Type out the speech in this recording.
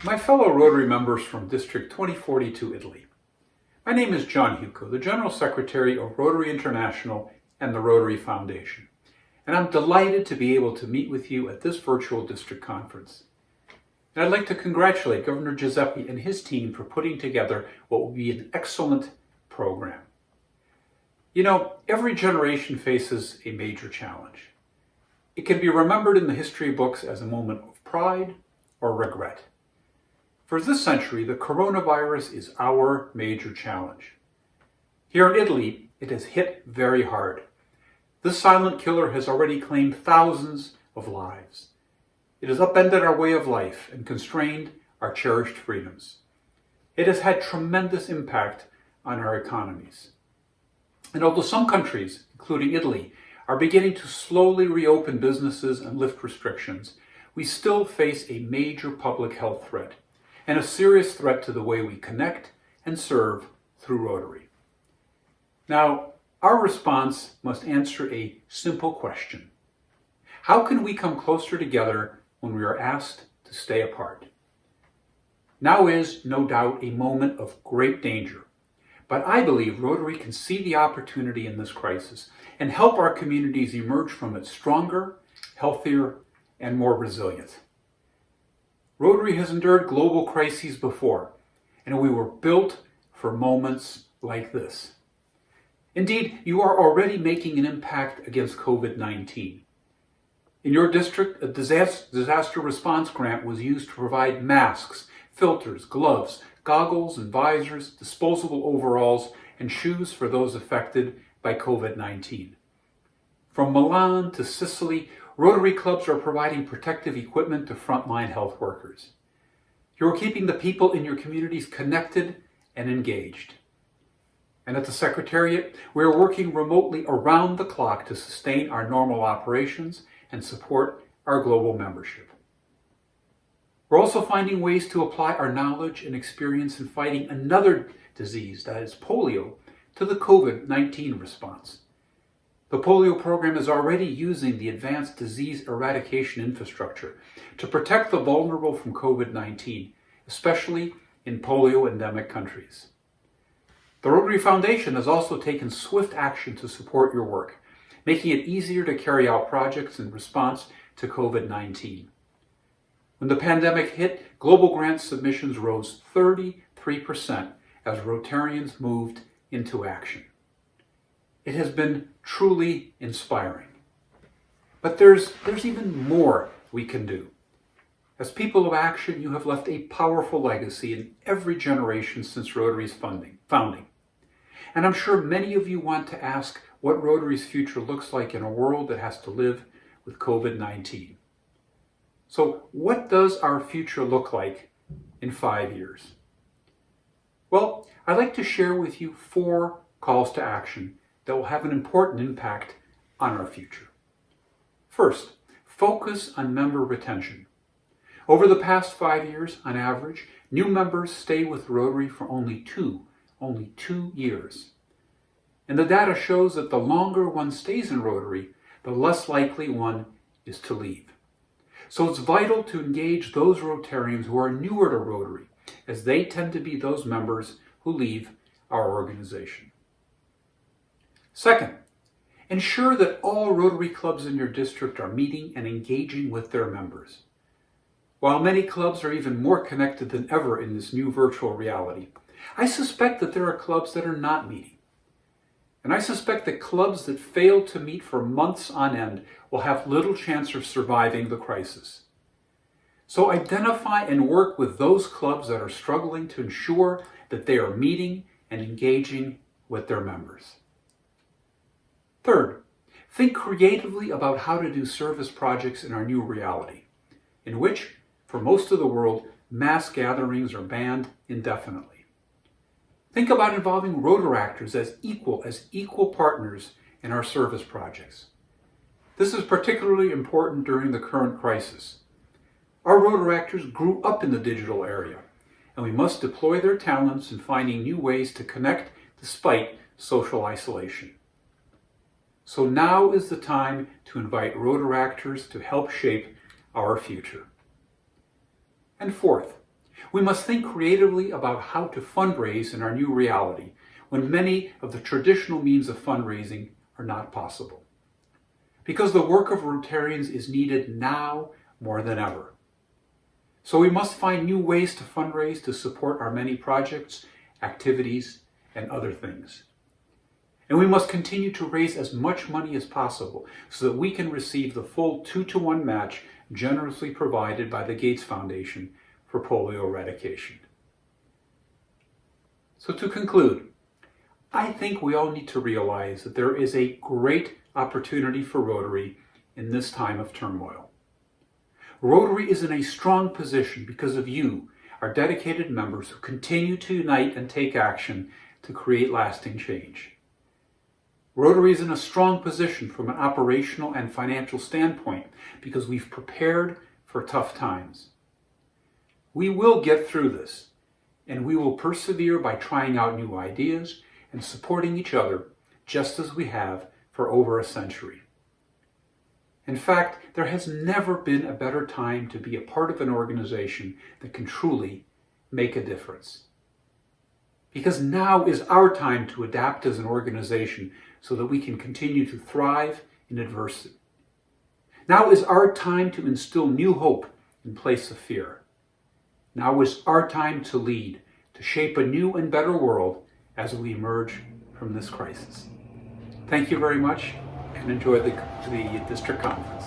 My fellow Rotary members from District 2042 Italy. My name is John Hewko, the General Secretary of Rotary International and the Rotary Foundation, and I'm delighted to be able to meet with you at this virtual district conference. And I'd like to congratulate Governor Giuseppe and his team for putting together what will be an excellent program. You know, every generation faces a major challenge. It can be remembered in the history books as a moment of pride or regret. For this century, the coronavirus is our major challenge. Here in Italy, it has hit very hard. This silent killer has already claimed thousands of lives. It has upended our way of life and constrained our cherished freedoms. It has had tremendous impact on our economies. And although some countries, including Italy, are beginning to slowly reopen businesses and lift restrictions, we still face a major public health threat and a serious threat to the way we connect and serve through Rotary. Now, our response must answer a simple question. How can we come closer together when we are asked to stay apart? Now is, no doubt, a moment of great danger. But I believe Rotary can see the opportunity in this crisis and help our communities emerge from it stronger, healthier, and more resilient. Rotary has endured global crises before, and we were built for moments like this. Indeed, you are already making an impact against COVID-19. In your district, a disaster response grant was used to provide masks, filters, gloves, goggles and visors, disposable overalls, and shoes for those affected by COVID-19. From Milan to Sicily, Rotary clubs are providing protective equipment to frontline health workers. You are keeping the people in your communities connected and engaged. And at the Secretariat, we are working remotely around the clock to sustain our normal operations and support our global membership. We're also finding ways to apply our knowledge and experience in fighting another disease, that is polio, to the COVID-19 response. The polio program is already using the advanced disease eradication infrastructure to protect the vulnerable from COVID-19, especially in polio-endemic countries. The Rotary Foundation has also taken swift action to support your work, making it easier to carry out projects in response to COVID-19. When the pandemic hit, global grant submissions rose 33% as Rotarians moved into action. It has been truly inspiring. But there's even more we can do. As people of action, you have left a powerful legacy in every generation since Rotary's founding. And I'm sure many of you want to ask what Rotary's future looks like in a world that has to live with COVID-19. So what does our future look like in 5 years? Well, I'd like to share with you 4 calls to action that will have an important impact on our future. First, focus on member retention. Over the past 5 years, on average, new members stay with Rotary for only two years. And the data shows that the longer one stays in Rotary, the less likely one is to leave. So it's vital to engage those Rotarians who are newer to Rotary, as they tend to be those members who leave our organization. Second, ensure that all Rotary clubs in your district are meeting and engaging with their members. While many clubs are even more connected than ever in this new virtual reality, I suspect that there are clubs that are not meeting. And I suspect that clubs that fail to meet for months on end will have little chance of surviving the crisis. So identify and work with those clubs that are struggling to ensure that they are meeting and engaging with their members. Third, think creatively about how to do service projects in our new reality, in which, for most of the world, mass gatherings are banned indefinitely. Think about involving Rotaractors as equal partners in our service projects. This is particularly important during the current crisis. Our Rotaractors grew up in the digital area, and we must deploy their talents in finding new ways to connect despite social isolation. So now is the time to invite Rotaractors to help shape our future. And fourth, We must think creatively about how to fundraise in our new reality when many of the traditional means of fundraising are not possible. Because the work of Rotarians is needed now more than ever. So we must find new ways to fundraise to support our many projects, activities, and other things. And we must continue to raise as much money as possible so that we can receive the full 2-to-1 match generously provided by the Gates Foundation for polio eradication. So to conclude, I think we all need to realize that there is a great opportunity for Rotary in this time of turmoil. Rotary is in a strong position because of you, our dedicated members who continue to unite and take action to create lasting change. Rotary is in a strong position from an operational and financial standpoint because we've prepared for tough times. We will get through this, and we will persevere by trying out new ideas and supporting each other just as we have for over a century. In fact, there has never been a better time to be a part of an organization that can truly make a difference. Because now is our time to adapt as an organization so that we can continue to thrive in adversity. Now is our time to instill new hope in place of fear. Now is our time to lead, to shape a new and better world as we emerge from this crisis. Thank you very much, and enjoy the district conference.